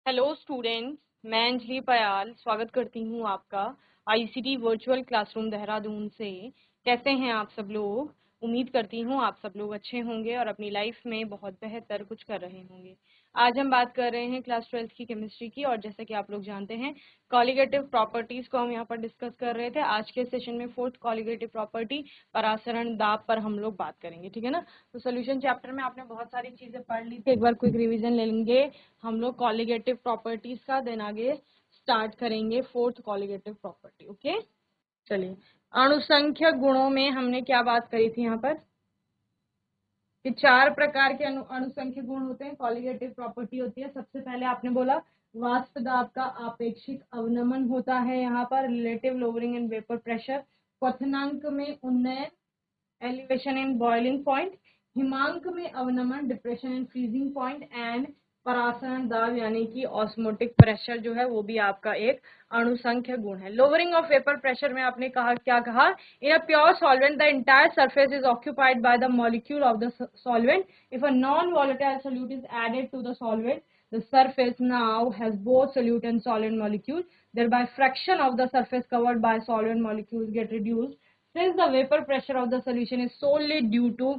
Hello students, मैं अंजलि पयाल स्वागत करती हूँ आपका आईसीटी वर्चुअल क्लासरूम देहरादून से। कैसे हैं आप सब लोग? उम्मीद करती हूँ आप सब लोग अच्छे होंगे और अपनी लाइफ में बहुत बेहतर कुछ कर रहे होंगे। आज हम बात कर रहे हैं क्लास 12th की केमिस्ट्री की, और जैसा कि आप लोग जानते हैं कॉलिगेटिव प्रॉपर्टीज को हम यहाँ पर डिस्कस कर रहे थे। आज के सेशन में फोर्थ कॉलिगेटिव प्रॉपर्टी परासरण दाब पर हम लोग बात करेंगे, ठीक है ना। तो सोल्यूशन चैप्टर में आपने बहुत सारी चीजें पढ़ ली थी, एक बार क्विक रिवीजन ले लेंगे हम लोग कॉलिगेटिव प्रॉपर्टीज का, देन आगे स्टार्ट करेंगे फोर्थ कॉलिगेटिव प्रॉपर्टी। ओके, चलिए। अणुसंख्यक गुणों में हमने क्या बात करी थी यहाँ पर कि चार प्रकार के अणुसंख्यक गुण होते हैं, कॉलिगेटिव प्रॉपर्टी होती है। सबसे पहले आपने बोला वाष्प दाब का आपेक्षिक अवनमन होता है, यहाँ पर relative lowering in vapour pressure, क्वथनांक में उन्नयन एलिवेशन इन बॉइलिंग पॉइंट, हिमांक में अवनमन depression in freezing point, and परासरण दाब यानी कि ऑस्मोटिक प्रेशर जो है वो भी आपका एक अणुसंख्यक गुण है। लोअरिंग ऑफ वेपर प्रेशर में आपने कहा क्या कहा, in a pure solvent the entire surface is occupied by the molecule of the solvent. If a non volatile solute is added to the solvent, the surface now has both solute and solvent molecule, thereby fraction of the surface covered by solvent molecules get reduced. Since the vapor pressure of the solution is solely due to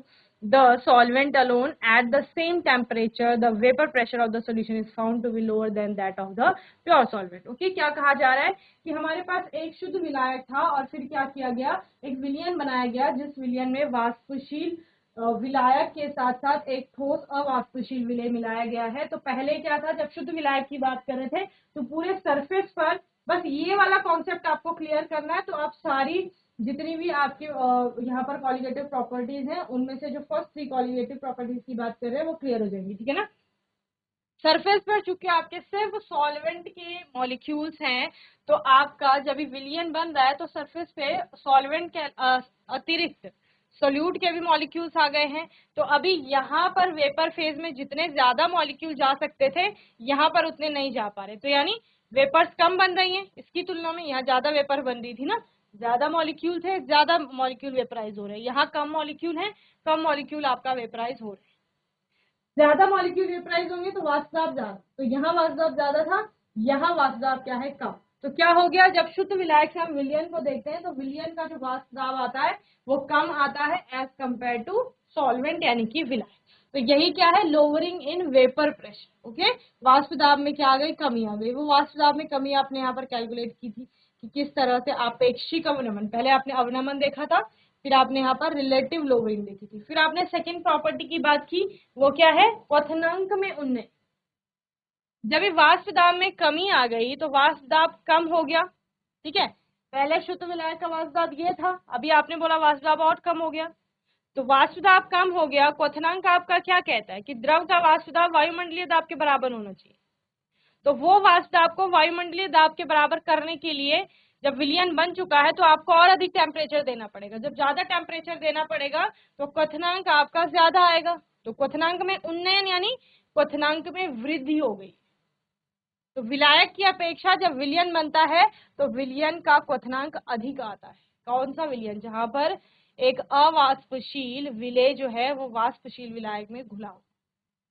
the solvent alone, at the same temperature the vapor pressure of the solution is found to be lower than that of the pure solvent. Okay, क्या कहा जा रहा है कि हमारे पास एक शुद्ध विलायक था और फिर क्या किया गया, एक विलयन बनाया गया जिस विलयन में वाष्पशील विलायक के साथ साथ एक ठोस अवाष्पशील विलय मिलाया गया है। तो पहले क्या था, जब शुद्ध विलायक की बात कर रहे थे तो पूरे सरफेस पर बस ये वाला कॉन्सेप्ट आपको क्लियर करना है, तो आप सारी जितनी भी आपके यहाँ पर कॉलिगेटिव प्रॉपर्टीज हैं उनमें से जो फर्स्ट थ्री कॉलिगेटिव प्रॉपर्टीज की बात कर रहे हैं वो क्लियर हो जाएंगी, ठीक है ना। सरफेस पर चूंकि आपके सिर्फ सॉल्वेंट के मॉलिक्यूल्स हैं, तो आपका जब भी विलयन बन रहा है तो सरफेस पे सॉल्वेंट के अतिरिक्त सोल्यूट के भी मॉलिक्यूल्स आ गए हैं। तो अभी यहाँ पर वेपर फेज में जितने ज्यादा मॉलिक्यूल जा सकते थे यहाँ पर उतने नहीं जा पा रहे, तो यानी वेपर्स कम बन रही हैं इसकी तुलना में। यहाँ ज्यादा वेपर बन रही थी ना, ज्यादा मॉलिक्यूल थे, ज्यादा मॉलिक्यूल वेपराइज हो रहे हैं। यहाँ कम मॉलिक्यूल है, कम मॉलिक्यूल आपका वेपराइज हो रहे हैं। ज्यादा मॉलिक्यूल वेपराइज होंगे तो वाष्प दाब ज्यादा, तो यहाँ वाष्प दाब ज्यादा था, यहाँ वाष्प दाब क्या है, कम। तो क्या हो गया, जब शुद्ध विलायक से हम विलयन को देखते हैं तो विलयन का जो वाष्प दाब आता है वो कम आता है एज कंपेयर टू सॉल्वेंट यानी कि विलायक। तो यही क्या है, lowering in vapour pressure. Okay, वाष्प दाब में क्या आ गई, कमी आ गई। वो वाष्प दाब में कमी आपने यहाँ पर कैलकुलेट की थी कि किस तरह से आपेक्षिक अवनमन, पहले आपने अवनमन देखा था, फिर आपने यहाँ पर रिलेटिव लोअरिंग देखी थी, फिर आपने सेकेंड प्रॉपर्टी की बात की, वो क्या है, क्वथनांक में उन्नयन। जब ये वाष्प दाब में कमी आ गई तो वाष्प दाब कम हो गया, ठीक है। पहले शुद्ध विलायक का वाष्प दाब ये था, अभी आपने बोला वाष्प दाब और कम हो गया, तो वाष्प दाब कम हो गया। क्वथनांक आपका क्या कहता है कि द्रव का वाष्प दाब वायुमंडलीय दाब के बराबर होना चाहिए। तो वो वाष्प दाब को वायुमंडलीय दाब के बराबर करने के लिए जब विलयन बन चुका है तो आपको और अधिक टेम्परेचर देना पड़ेगा। जब ज्यादा टेम्परेचर देना पड़ेगा तो क्वथनांक आपका ज्यादा आएगा, तो क्वथनांक में उन्नयन यानी क्वथनांक में वृद्धि हो गई। तो विलायक की अपेक्षा जब विलयन बनता है तो विलयन का क्वथनांक अधिक आता है। कौन सा विलयन, जहां पर एक अवाष्पशील विलय जो है वो वाष्पशील विलायक में घुला हो,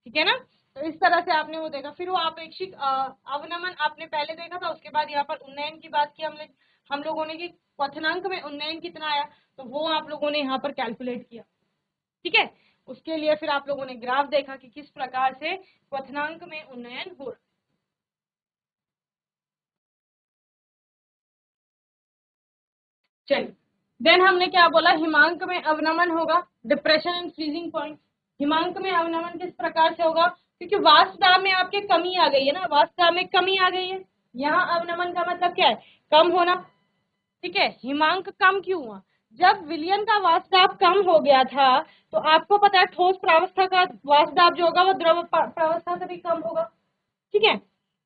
ठीक है ना। तो इस तरह से आपने वो देखा। फिर वो आपेक्षिक अवनमन आपने पहले देखा था, उसके बाद यहाँ पर उन्नयन की बात की हम लोगों ने कि क्वथनांक में उन्नयन कितना आया, तो वो आप लोगों ने यहाँ पर कैलकुलेट किया, ठीक है। उसके लिए फिर आप लोगों ने ग्राफ देखा कि किस प्रकार से क्वथनांक में उन्नयन हो रहा। चलिए, देन हमने क्या बोला, हिमांक में अवनमन होगा, डिप्रेशन एंड फ्रीजिंग पॉइंट। हिमांक में अवनमन किस प्रकार से होगा, क्योंकि वाष्प दाब में आपके कमी आ गई है ना, वाष्प दाब में कमी आ गई है। यहाँ अवनमन का मतलब क्या है, कम होना, ठीक है। हिमांक कम क्यों हुआ, जब विलयन का वाष्प दाब कम हो गया था तो आपको पता है ठोस प्रावस्था का वाष्प दाब जो होगा वो द्रव प्रावस्था से भी कम होगा, ठीक है।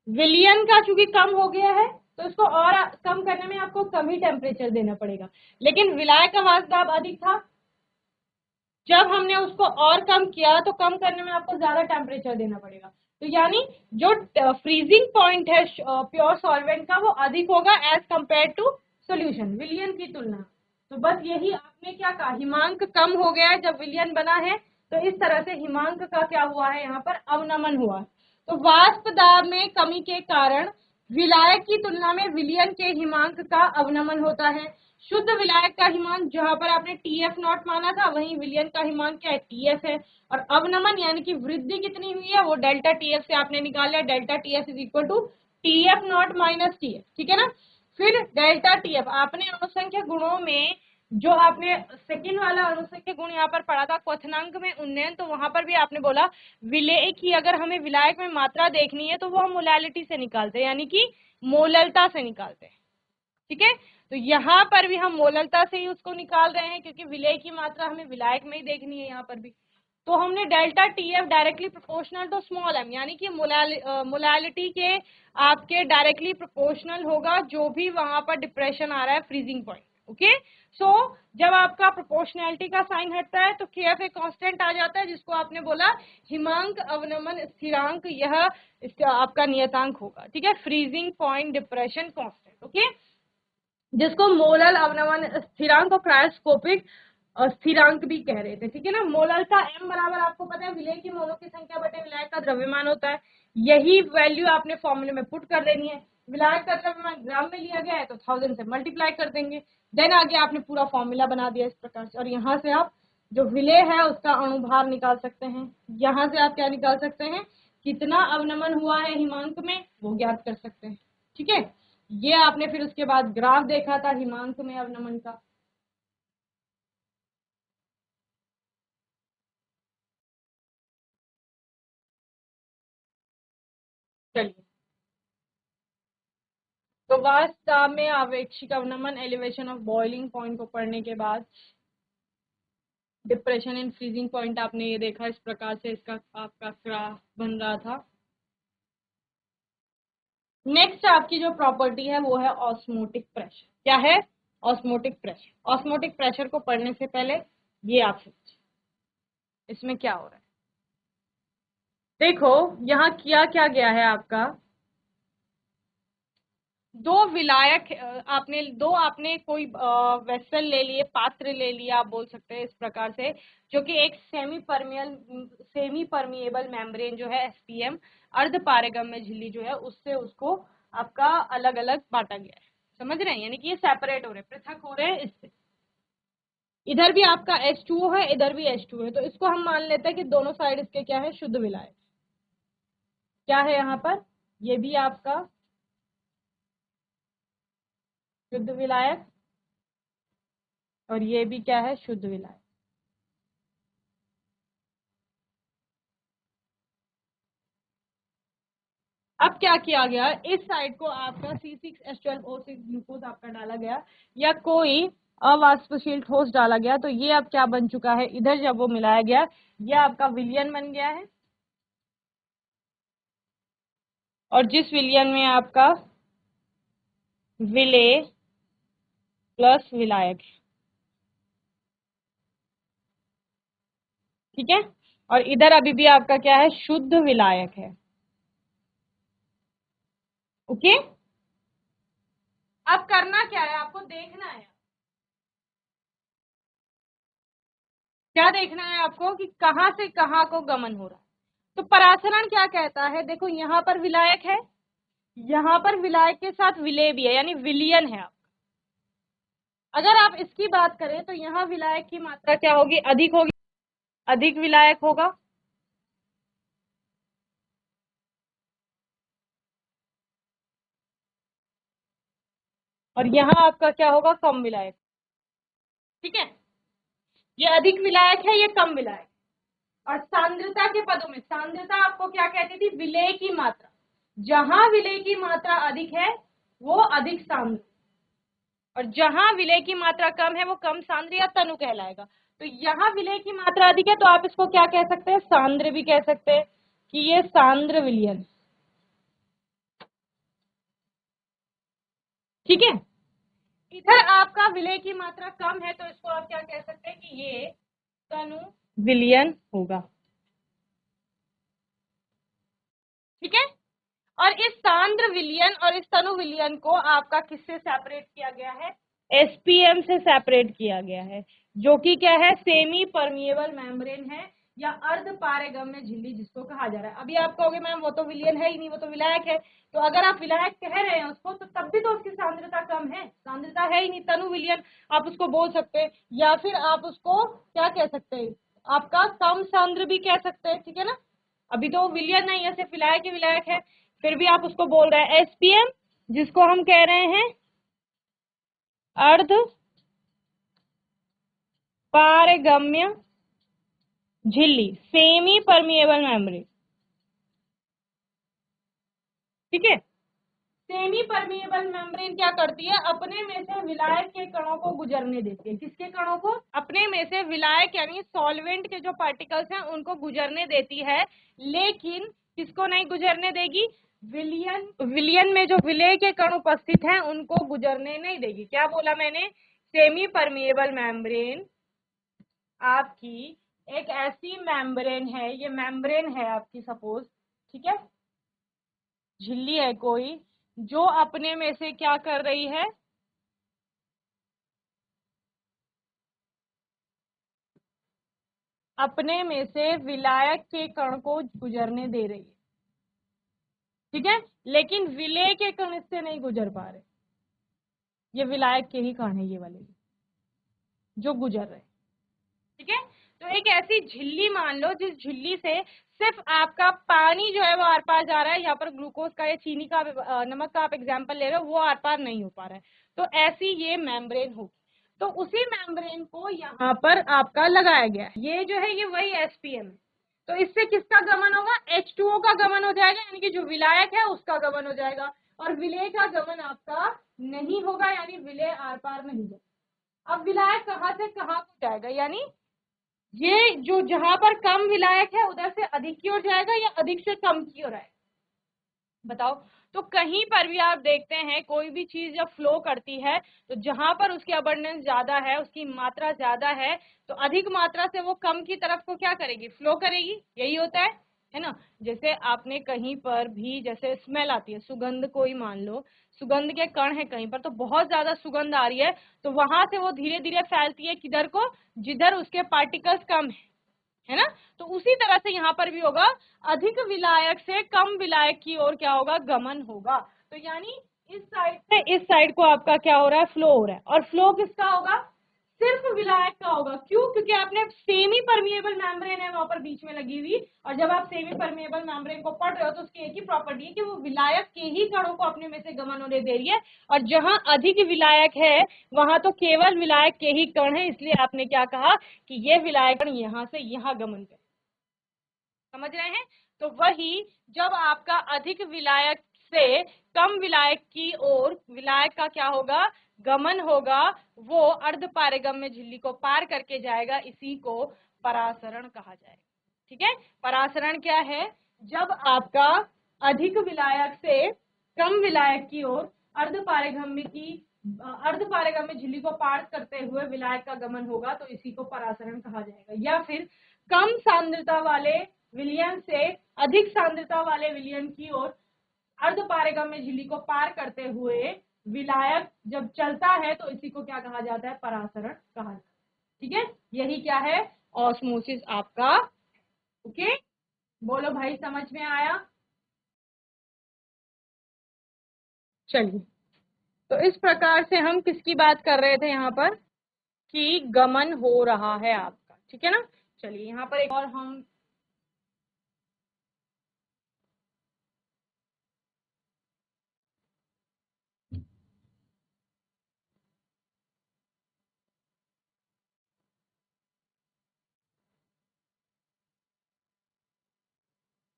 विलयन का चूंकि कम हो गया है तो इसको और कम करने में आपको कम ही टेम्परेचर देना पड़ेगा, लेकिन विलायक का वाष्प दाब अधिक था, जब हमने उसको और कम किया तो कम करने में आपको ज्यादा टेम्परेचर देना पड़ेगा। तो यानी जो फ्रीजिंग पॉइंट है प्योर सॉल्वेंट का वो अधिक होगा एज कंपेयर टू सोल्यूशन विलयन की तुलना। तो बस यही आपने क्या कहा, हिमांक कम हो गया है जब विलयन बना है, तो इस तरह से हिमांक का क्या हुआ है, यहाँ पर अवनमन हुआ है। तो वाष्प दाब में कमी के कारण विलायक की तुलना में विलयन के हिमांक का अवनमन होता है। शुद्ध विलायक का हिमांक जहां पर आपने TF नॉट माना था, वहीं विलयन का हिमांक क्या है, TF है। और अवनमन यानी कि वृद्धि कितनी हुई है, वो डेल्टा TF से आपने निकाल लिया। Delta TF is equal to TF not minus TF, ठीक है ना। फिर डेल्टा TF आपने अनुसंख्यक गुणों में जो आपने सेकंड वाला अनुसंख्यक गुण यहाँ पर पढ़ा था क्वथनांक में उन्नयन, तो वहां पर भी आपने बोला विलेय की अगर हमें विलायक में मात्रा देखनी है तो वो हम मोलालिटी से निकालते हैं, यानी कि मोललता से निकालते हैं, ठीक है। तो यहाँ पर भी हम मोललता से ही उसको निकाल रहे हैं, क्योंकि विलेय की मात्रा हमें विलायक में ही देखनी है यहाँ पर भी। तो हमने delta TF directly proportional to small m, यानी कि मोलालिटी के आपके डायरेक्टली प्रोपोर्शनल होगा जो भी वहां पर डिप्रेशन आ रहा है फ्रीजिंग पॉइंट। ओके, सो जब आपका प्रोपोर्शनैलिटी का साइन हटता है तो KF एक कांस्टेंट आ जाता है, जिसको आपने बोला हिमांक अवनमन स्थिरांक, यह आपका नियतांक होगा, ठीक है, freezing point depression constant. Okay, जिसको मोलल अवनमन स्थिरांक और क्रायोस्कोपिक स्थिरांक भी कह रहे थे, ठीक है ना। मोलल का m बराबर आपको पता है विलेय की मोलों की संख्या बटे विलायक का द्रव्यमान होता है। यही वैल्यू आपने फॉर्मूले में पुट कर देनी है। विलायक का द्रव्यमान ग्राम में लिया गया है तो 1000 से मल्टीप्लाई कर देंगे, देन आगे आपने पूरा फॉर्मूला बना दिया इस प्रकार से। और यहाँ से आप जो विलेय है उसका अणुभार निकाल सकते हैं। यहाँ से आप क्या निकाल सकते हैं, कितना अवनमन हुआ है हिमांक में, वो ज्ञात कर सकते हैं, ठीक है। ये आपने फिर उसके बाद ग्राफ देखा था हिमांक में अवनमन का। चलिए, तो वास्तव में आवेशिक अवनमन एलिवेशन ऑफ बॉइलिंग पॉइंट को पढ़ने के बाद डिप्रेशन एंड फ्रीजिंग पॉइंट आपने ये देखा, इस प्रकार से इसका आपका ग्राफ बन रहा था। नेक्स्ट आपकी जो प्रॉपर्टी है वो है ऑस्मोटिक प्रेशर। क्या है, ऑस्मोटिक प्रेशर। ऑस्मोटिक प्रेशर को पढ़ने से पहले ये आप समझिए इसमें क्या हो रहा है। देखो यहाँ किया क्या गया है आपका, दो विलायक आपने कोई वेसल ले लिए, पात्र ले लिया, आप बोल सकते हैं इस प्रकार से, जो कि एक सेमी परमिएबल मेम्ब्रेन जो है SPM अर्ध पारगम्य झिल्ली जो है उससे उसको आपका अलग अलग बांटा गया है। समझ रहे हैं, यानी कि ये सेपरेट हो रहे हैं, पृथक हो रहे हैं इससे। इधर भी आपका H2O है, इधर भी H2O है, तो इसको हम मान लेते हैं कि दोनों साइड इसके क्या है, शुद्ध विलायक। क्या है यहाँ पर, ये भी आपका शुद्ध विलायक और ये भी क्या है, शुद्ध विलायक। अब क्या किया गया, इस साइड को आपका C6H12O6 ग्लूकोज आपका डाला गया या कोई अवाष्पशील ठोस डाला गया, तो ये अब क्या बन चुका है, इधर जब वो मिलाया गया ये आपका विलयन बन गया है। और जिस विलयन में आपका विलेय प्लस विलायक है, ठीक है। और इधर अभी भी आपका क्या है, शुद्ध विलायक है। ओके, अब करना क्या है, आपको देखना है, क्या देखना है आपको कि कहां से कहां को गमन हो रहा है। तो परासरण क्या कहता है, देखो यहाँ पर विलायक है, यहाँ पर विलायक के साथ विलेय भी है, यानी विलियन है आपका। अगर आप इसकी बात करें तो यहाँ विलायक की मात्रा क्या होगी, अधिक होगी, अधिक विलायक होगा। और यहाँ आपका क्या होगा, कम विलायक, ठीक है। ये अधिक विलायक है, ये कम विलायक। और सांद्रता के पदों में, सांद्रता आपको क्या कहती थी, विलेय की मात्रा। जहां विलेय की मात्रा अधिक है वो अधिक सांद्र, और जहां विलेय की मात्रा कम है वो कम सांद्र या तनु कहलाएगा। तो यहाँ विलेय की मात्रा अधिक है तो आप इसको क्या कह सकते हैं, सांद्र भी कह सकते हैं कि ये सांद्र विलयन, ठीक है। इधर आपका विलेय की मात्रा कम है तो इसको आप क्या कह सकते हैं कि ये तनु विलयन होगा, ठीक है। और इस सांद्र विलयन और इस तनु विलयन को आपका किससे सेपरेट किया गया है, SPM से सेपरेट किया गया है, जो कि क्या है, सेमी परमिएबल मेम्ब्रेन है। या अर्ध पारगम्य झिल्ली जिसको कहा जा रहा है। अभी आप कहोगे मैम वो तो विलयन है ही नहीं, वो तो विलायक है। तो अगर आप विलायक कह रहे हैं उसको तो तब भी तो उसकी सांद्रता कम है, सांद्रता है ही नहीं, तनु विलयन आप उसको बोल सकते हैं, या फिर आप उसको क्या कह सकते हैं, आपका कम सांद्र भी कह सकते हैं, ठीक है ना। अभी तो विलयन नहीं है, सिर्फ विलायक ही विलायक है, फिर भी आप उसको बोल रहे हैं। एसपीएम जिसको हम कह रहे हैं अर्ध पारगम्य झिल्ली, सेमी परमिएबल मेम्ब्रेन, ठीक है। सेमी परमिएबल मेम्ब्रेन क्या करती है, अपने में से विलायक के कणों को गुजरने देती है। किसके कणों को? अपने में से विलायक यानी सॉल्वेंट के जो पार्टिकल्स हैं उनको गुजरने देती है, लेकिन किसको नहीं गुजरने देगी? विलयन, विलयन में जो विलेय के कण उपस्थित हैं उनको गुजरने नहीं देगी। क्या बोला मैंने? सेमी परमिएबल मेम्ब्रेन आपकी एक ऐसी मेम्ब्रेन है, ये मेम्ब्रेन है आपकी सपोज, ठीक है, झिल्ली है कोई, जो अपने में से क्या कर रही है, अपने में से विलायक के कण को गुजरने दे रही है, ठीक है, लेकिन विलेय के कण इससे नहीं गुजर पा रहे। ये विलायक के ही कण है ये वाले जो गुजर रहे, ठीक है। तो एक ऐसी झिल्ली मान लो जिस झिल्ली से सिर्फ आपका पानी जो है वो आर पार जा रहा है, यहाँ पर ग्लूकोज का या चीनी का नमक का आप एग्जाम्पल ले रहे हो, वो आर पार नहीं हो पा रहा है, तो ऐसी ये मेम्ब्रेन होगी। तो उसी मेम्ब्रेन को यहाँ पर आपका लगाया गया है, ये जो है ये वही एसपीएम है। तो इससे किसका गमन होगा? H2O का गमन हो जाएगा, यानी कि जो विलायक है उसका गमन हो जाएगा, और विलेय का गमन आपका नहीं होगा, यानी विलेय आर पार नहीं जाएगा। अब विलायक कहाँ से कहाँ को जाएगा, यानी ये जो जहां पर कम विलायक है उधर से अधिक की ओर जाएगा या अधिक से कम की ओर आएगा, बताओ। तो कहीं पर भी आप देखते हैं कोई भी चीज जब फ्लो करती है तो जहां पर उसकी अबंडेंस ज्यादा है, उसकी मात्रा ज्यादा है, तो अधिक मात्रा से वो कम की तरफ को क्या करेगी? फ्लो करेगी, यही होता है ना। जैसे आपने कहीं पर भी जैसे स्मेल आती है, सुगंध कोई मान लो, सुगंध के कण है कहीं पर, तो बहुत ज्यादा सुगंध आ रही है, तो वहां से वो धीरे धीरे फैलती है किधर को? जिधर उसके पार्टिकल्स कम है ना। तो उसी तरह से यहाँ पर भी होगा, अधिक विलायक से कम विलायक की ओर क्या होगा? गमन होगा। तो यानी इस साइड से इस साइड को आपका क्या हो रहा है? फ्लो हो रहा है। और फ्लो किसका होगा? सिर्फ विलायक का होगा। क्यों? क्योंकि आपने सेमी परमिएबल मेम्ब्रेन है वहां पर बीच में लगी हुई, और जब आप सेमी परमिएबल मेम्ब्रेन को पढ़ रहे हो तो उसकी एक ही प्रॉपर्टी है कि वो विलायक के ही कणों को अपने में से गमन होने दे रही है, और जहां अधिक विलायक है वहां तो केवल विलायक के ही कण है, इसलिए आपने क्या कहा कि ये विलायक कण यहाँ से यहाँ गमन करे। समझ रहे हैं? तो वही जब आपका अधिक विलायक से कम विलायक की ओर विलायक का क्या होगा? गमन होगा, वो अर्ध पारगम्य झिल्ली को पार करके जाएगा, इसी को परासरण कहा जाएगा, ठीक है। परासरण क्या है? जब आपका अधिक विलायक से कम विलायक की ओर अर्ध पारगम्य झिल्ली को पार करते हुए विलायक का गमन होगा, तो इसी को परासरण कहा जाएगा। या फिर कम सांद्रता वाले विलयन से अधिक सांद्रता वाले विलयन की ओर अर्ध पारगम्य झिल्ली को पार करते हुए विलायक जब चलता है तो इसी को क्या कहा जाता है? परासरण कहा जाता है, ठीक है। यही क्या है? ऑस्मोसिस आपका। ओके, बोलो भाई, समझ में आया? चलिए, तो इस प्रकार से हम किसकी बात कर रहे थे यहाँ पर? कि गमन हो रहा है आपका, ठीक है ना। चलिए यहाँ पर एक और हम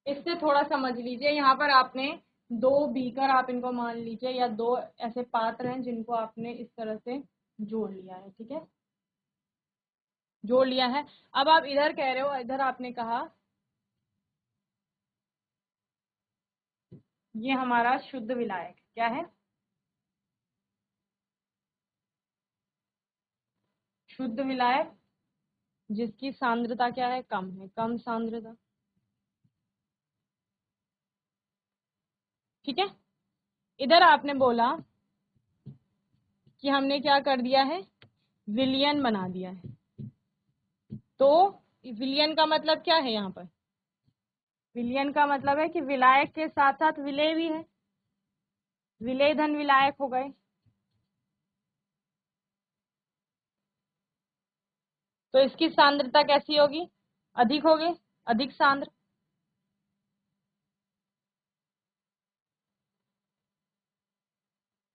इससे थोड़ा समझ लीजिए। यहाँ पर आपने दो बीकर, आप इनको मान लीजिए, या दो ऐसे पात्र हैं जिनको आपने इस तरह से जोड़ लिया है, ठीक है, जोड़ लिया है। अब आप इधर कह रहे हो, इधर आपने कहा ये हमारा शुद्ध विलायक क्या है? शुद्ध विलायक जिसकी सांद्रता क्या है? कम है, कम सांद्रता, ठीक है। इधर आपने बोला कि हमने क्या कर दिया है? विलयन बना दिया है, तो विलयन का मतलब क्या है यहाँ पर? विलयन का मतलब है कि विलायक के साथ साथ विलेय भी है, विलेय धन विलायक हो गए। तो इसकी सांद्रता कैसी होगी? अधिक होगी, अधिक सांद्र।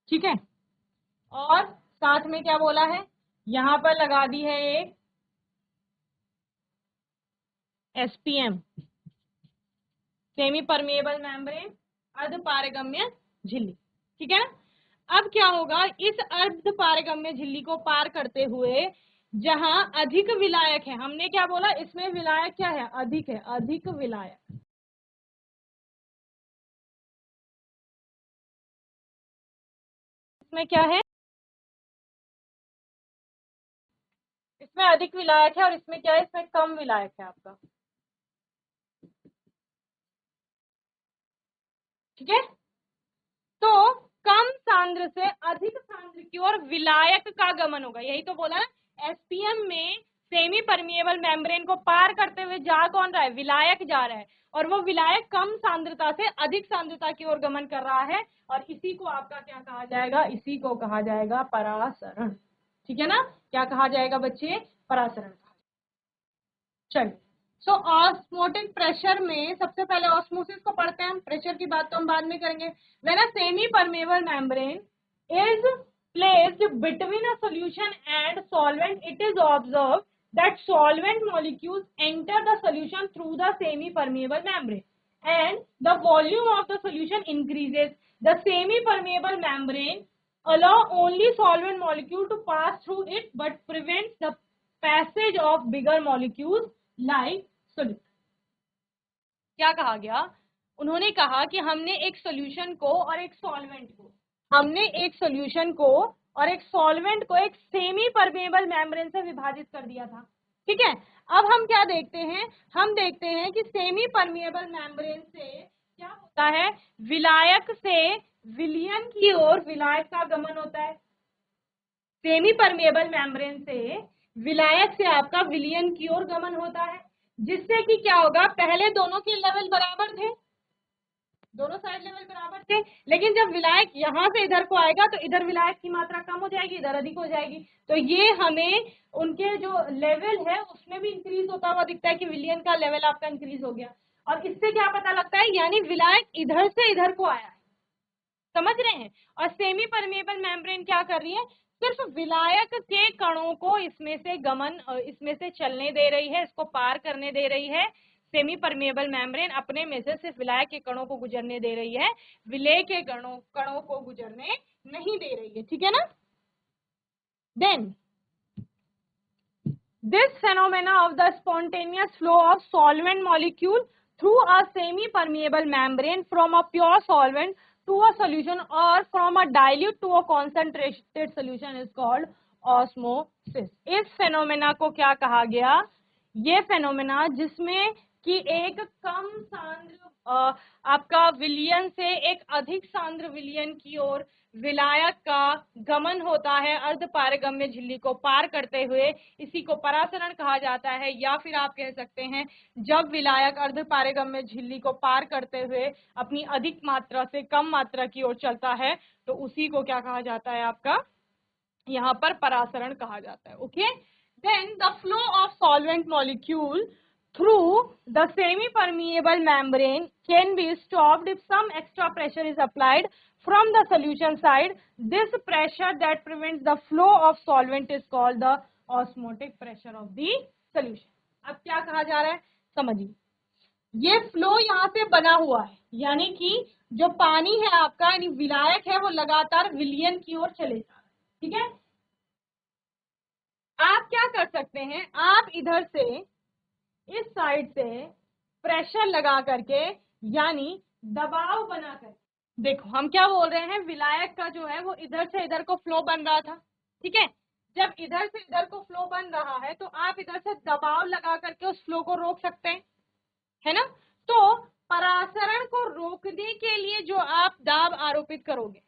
ठीक है। और साथ में क्या बोला है, यहां पर लगा दी है एक एसपीएम, सेमी परमेएबल मेम्ब्रेन, अर्ध पारगम्य झिल्ली। ठीक है ना। अब क्या होगा, इस अर्ध पारगम्य झिल्ली को पार करते हुए जहां अधिक विलायक है, हमने क्या बोला, इसमें विलायक क्या है, अधिक है, अधिक विलायक। इसमें क्या है, इसमें अधिक विलायक है, और इसमें क्या है, इसमें कम विलायक है आपका। ठीक है। तो कम सांद्र से अधिक सांद्र की ओर विलायक का गमन होगा, यही तो बोला ना। एसपीएम में सेमी परमिएबल मेम्ब्रेन को पार करते हुए जा कौन रहा है, विलायक जा रहा है, और वो विलायक कम सांद्रता से अधिक सांद्रता की ओर गमन कर रहा है, और इसी को आपका क्या कहा जाएगा, इसी को कहा जाएगा परासरण। ठीक है ना। क्या कहा जाएगा बच्चे, परासरण। चलिए, सो ऑस्मोटिक प्रेशर में सबसे पहले ऑस्मोसिस को पढ़ते हैं हम, प्रेशर की बात तो हम बाद में करेंगे। When a semi permeable membrane is placed between a solution and solvent, it is observed that solvent molecules enter the solution through the semi permeable membrane and the volume of the solution increases. The semi permeable membrane allow only solvent molecule to pass through it but prevents the passage of bigger molecules like solute. क्या कहा गया, उन्होंने कहा कि हमने एक solution को और एक सॉल्वेंट को, हमने एक सॉल्यूशन को और एक सॉल्वेंट को एक सेमी परमेबल मेम्ब्रेन से विभाजित कर दिया था। ठीक है। अब हम क्या देखते हैं, हम देखते हैं कि सेमी परमेबल मेम्ब्रेन से क्या होता है, विलायक से विलयन की ओर विलायक का गमन होता है। सेमी परमेबल मेम्ब्रेन से विलायक से आपका विलयन की ओर गमन होता है, जिससे कि क्या होगा, पहले दोनों के लेवल बराबर थे, दोनों साइड लेवल बराबर थे, लेकिन जब विलायक यहां से इधर को आएगा तो इधर विलायक की मात्रा कम हो जाएगी, इधर अधिक हो जाएगी। तो ये हमें उनके जो लेवल है उसमें भी इंक्रीज होता हुआ दिखता है कि विलयन का लेवल आपका इंक्रीज हो गया। और इससे क्या पता लगता है, यानी विलायक इधर से इधर को आया है, समझ रहे हैं। और सेमी परमेबल मेम्ब्रेन क्या कर रही है, सिर्फ विलायक के कणों को इसमें से गमन, इसमें से चलने दे रही है, इसको पार करने दे रही है। सेमी परमेबल मेम्ब्रेन अपने में से सिर्फ विलायक के कणों को गुजरने दे रही है, विलेय के कणों को गुजरने नहीं दे रही है। ठीक है ना। Then this phenomena of the spontaneous flow of solvent molecule through a semi permeable membrane from a pure solvent to a solution or from a dilute to a concentrated solution is called osmosis. इस phenomena को क्या कहा गया, ये phenomena जिसमें कि एक कम सांद्र आपका विलयन से एक अधिक सांद्र विलयन की ओर विलायक का गमन होता है अर्ध पारगम्य झिल्ली को पार करते हुए, इसी को परासरण कहा जाता है। या फिर आप कह सकते हैं जब विलायक अर्ध पारगम्य झिल्ली को पार करते हुए अपनी अधिक मात्रा से कम मात्रा की ओर चलता है तो उसी को क्या कहा जाता है, आपका यहाँ पर परासरण कहा जाता है। Okay. Then the flow of solvent molecule through the semi-permeable membrane can be stopped if some extra pressure is applied from the solution side. This pressure that prevents the flow of solvent is called the osmotic pressure of the solution. अब क्या कहा जा रहा है समझिए, ये flow यहाँ से बना हुआ है, यानी कि जो पानी है आपका, यानी विलायक है, वो लगातार विलयन की ओर चले जा रहा है। ठीक है। आप क्या कर सकते हैं, आप इधर से इस साइड से प्रेशर लगा करके, यानी दबाव बना कर, देखो हम क्या बोल रहे हैं, विलायक का जो है वो इधर से इधर को फ्लो बन रहा था। ठीक है। जब इधर से इधर को फ्लो बन रहा है तो आप इधर से दबाव लगा करके उस फ्लो को रोक सकते हैं, है ना। तो परासरण को रोकने के लिए जो आप दाब आरोपित करोगे,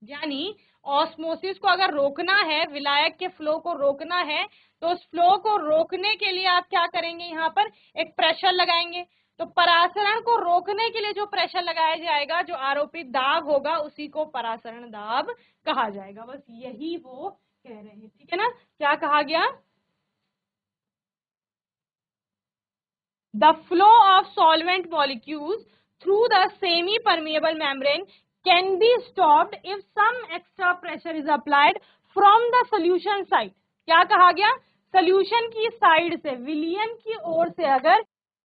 यानी ऑस्मोसिस को अगर रोकना है, विलायक के फ्लो को रोकना है, तो उस फ्लो को रोकने के लिए आप क्या करेंगे, यहाँ पर एक प्रेशर लगाएंगे। तो परासरण को रोकने के लिए जो प्रेशर लगाया जाएगा, जो आरोपित दाब होगा, उसी को परासरण दाब कहा जाएगा। बस यही वो कह रहे हैं, ठीक है ना। क्या कहा गया? The flow of solvent molecules through the semi-permeable membrane can be stopped if some extra pressure is applied from the solution side. क्या कहा गया? सोल्यूशन की साइड से, विलियन की ओर से, अगर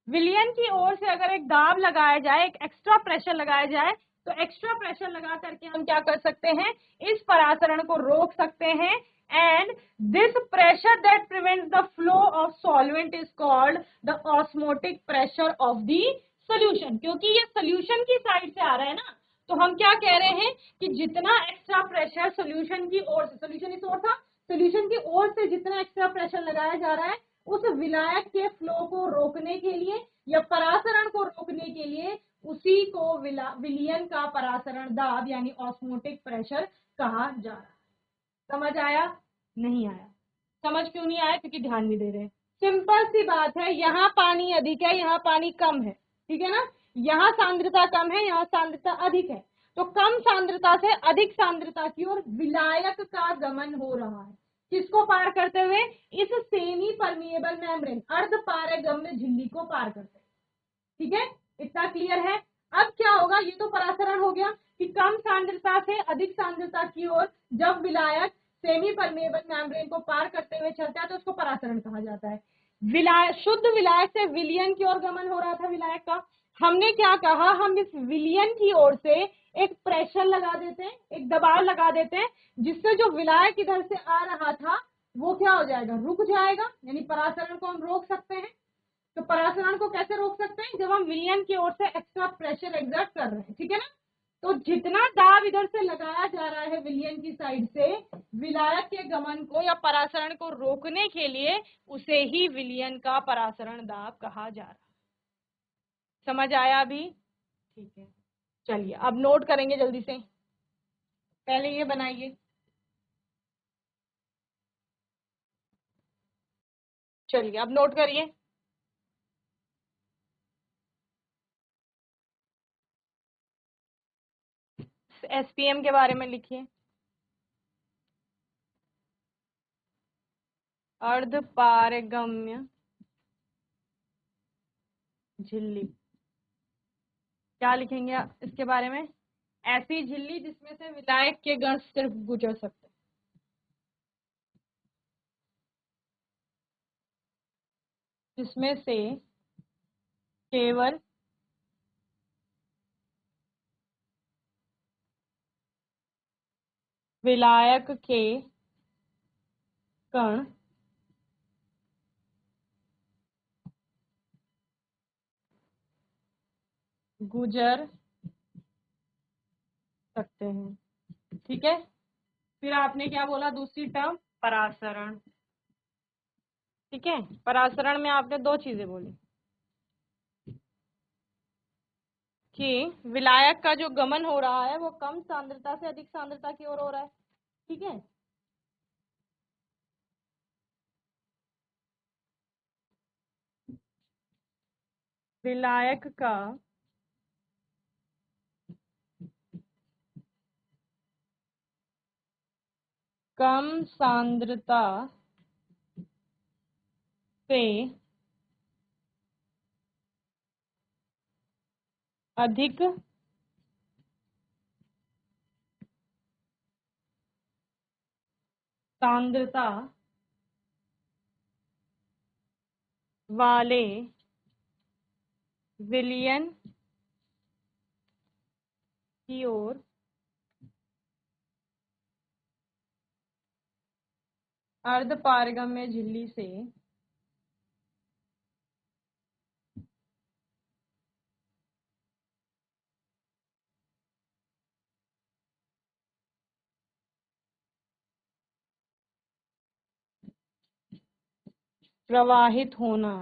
विलियन की ओर से अगर एक दाब लगाया जाए, एक एक्स्ट्रा प्रेशर लगाया जाए, तो एक्स्ट्रा प्रेशर लगा करके हम क्या कर सकते हैं, इस परासरण को रोक सकते हैं। And this pressure that prevents the flow of solvent is called the osmotic pressure of the solution। क्योंकि ये solution की साइड से आ रहा है ना, तो हम क्या कह रहे हैं कि जितना एक्स्ट्रा प्रेशर सोल्यूशन की ओर से, सोल्यूशन इस ओर था, सोल्यूशन की ओर से जितना एक्स्ट्रा प्रेशर लगाया जा रहा है, उस विलायक के फ्लो को रोकने के लिए या परासरण को रोकने के लिए, उसी को विलियन का परासरण दाब यानी ऑस्मोटिक प्रेशर कहा जा रहा है। समझ आया? नहीं आया? समझ क्यों नहीं आया? क्योंकि ध्यान नहीं दे रहे। सिंपल सी बात है, यहाँ पानी अधिक है, यहाँ पानी कम है, ठीक है ना। यहाँ सांद्रता कम है, यहाँ सांद्रता अधिक है, तो कम सांद्रता से अधिक सांद्रता की ओर विलायक का गमन हो रहा है। किसको पार करते हुए? इस सेमी परमिएबल मेम्ब्रेन, अर्ध पारगम्य झिल्ली को पार करते हुए। ठीक है, इतना क्लियर है। अब क्या होगा, ये तो परासरण हो गया कि कम सांद्रता से अधिक सांद्रता की ओर जब विलायक सेमी परमेबल मेम्ब्रेन को पार करते हुए चलता है तो उसको परासरण कहा जाता है। विलायक, शुद्ध विलायक से विलियन की ओर गमन हो रहा था विलायक का, हमने क्या कहा, हम इस विलियन की ओर से एक प्रेशर लगा देते हैं, एक दबाव लगा देते हैं, जिससे जो विलायक इधर से आ रहा था वो क्या हो जाएगा, रुक जाएगा, यानी परासरण को हम रोक सकते हैं। तो परासरण को कैसे रोक सकते हैं, जब हम विलियन की ओर से एक्स्ट्रा प्रेशर एग्जर्ट कर रहे हैं, ठीक है ना। तो जितना दाब इधर से लगाया जा रहा है विलियन की साइड से विलायक के गमन को या परासरण को रोकने के लिए, उसे ही विलियन का परासरण दाब कहा जा रहा है। समझ आया अभी? ठीक है, चलिए अब नोट करेंगे जल्दी से। पहले ये बनाइए, चलिए अब नोट करिए। एसपीएम के बारे में लिखिए। अर्ध पारगम्य झिल्ली, क्या लिखेंगे इसके बारे में? ऐसी झिल्ली जिसमें से विलायक के कण सिर्फ गुजर सकते हैं, जिसमें से केवल विलायक के कण गुजर सकते हैं, ठीक है। फिर आपने क्या बोला, दूसरी टर्म परासरण, ठीक है। परासरण में आपने दो चीजें बोली कि विलायक का जो गमन हो रहा है वो कम सांद्रता से अधिक सांद्रता की ओर हो रहा है, ठीक है। विलायक का कम सांद्रता से अधिक सांद्रता वाले विलियन की ओर अर्ध पारगम्य झिल्ली से प्रवाहित होना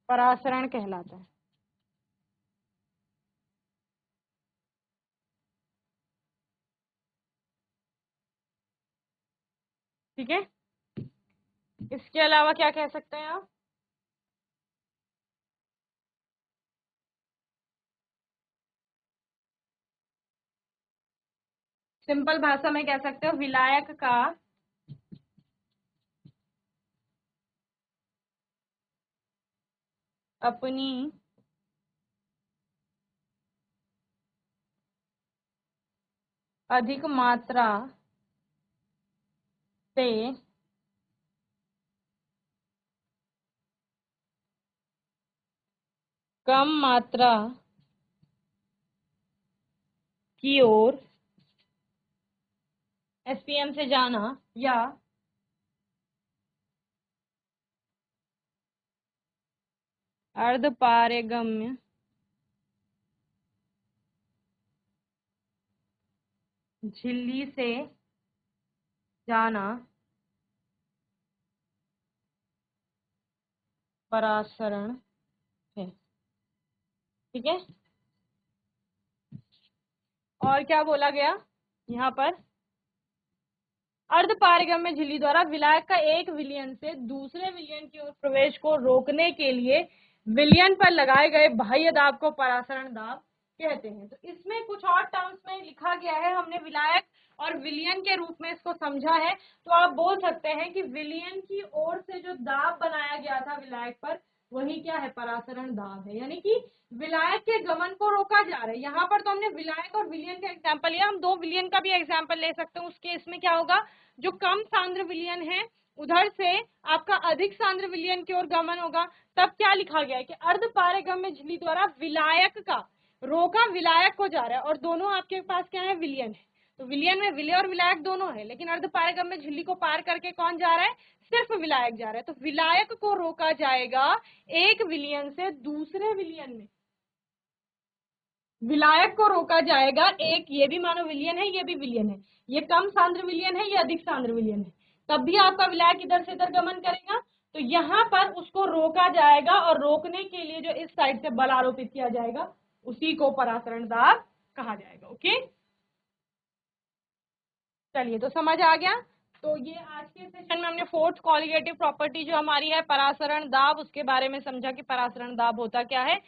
परासरण कहलाता है। ठीक है, इसके अलावा क्या कह सकते हैं आप? सिंपल भाषा में कह सकते हो विलायक का अपनी अधिक मात्रा से कम मात्रा की ओर एसपीएम से जाना या अर्धपारगम्य झिल्ली से जाना परासरण है। ठीक है, और क्या बोला गया यहाँ पर? अर्धपारगम्य झिल्ली द्वारा विलायक का एक विलयन से दूसरे विलयन की ओर प्रवेश को रोकने के लिए विलयन पर लगाए गए बाह्य दाब को परासरण दाब कहते हैं। तो इसमें कुछ और टर्म्स में लिखा गया है, हमने विलायक और विलयन के रूप में इसको समझा है। तो आप बोल सकते हैं कि विलयन की ओर से जो दाब बनाया गया था विलायक पर, वही क्या है? परासरण दाब है, यानी कि विलायक के गमन को रोका जा रहा है। यहाँ पर तो हमने विलायक और विलयन का एग्जाम्पल लिया, हम दो विलयन का भी एग्जाम्पल ले सकते हैं। उस केस में क्या होगा? जो कम सांद्र विलयन है उधर से आपका अधिक सांद्र विलयन की ओर गमन होगा। तब क्या लिखा गया है कि अर्धपारगम्य झिल्ली द्वारा विलायक का रोका विलायक को जा रहा है, और दोनों आपके पास क्या है? विलयन है। तो विलयन में विलय और विलायक दोनों है, लेकिन अर्धपारगम्य झिल्ली को पार करके कौन जा रहा है? सिर्फ विलायक जा रहा है। तो विलायक को रोका जाएगा एक विलयन से दूसरे विलयन में, विलायक को रोका जाएगा एक, ये भी मानो विलयन है, ये भी विलयन है, ये कम सांद्र विलयन है, ये अधिक सांद्र विलयन है, तब भी आपका विलायक इधर से इधर गमन करेगा। तो यहाँ पर उसको रोका जाएगा, और रोकने के लिए जो इस साइड से बल आरोपित किया जाएगा उसी को परासरण दाब कहा जाएगा। ओके, चलिए, तो समझ आ गया। तो ये आज के सेशन में हमने फोर्थ कॉलिगेटिव प्रॉपर्टी जो हमारी है परासरण दाब, उसके बारे में समझा कि परासरण दाब होता क्या है।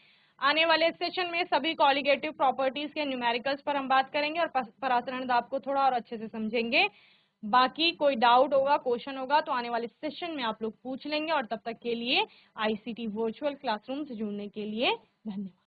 आने वाले सेशन में सभी कॉलिगेटिव प्रॉपर्टीज के न्यूमेरिकल्स पर हम बात करेंगे और परासरण दाब को थोड़ा और अच्छे से समझेंगे। बाकी कोई डाउट होगा, क्वेश्चन होगा तो आने वाले सेशन में आप लोग पूछ लेंगे। और तब तक के लिए आईसीटी वर्चुअल क्लासरूम से जुड़ने के लिए धन्यवाद।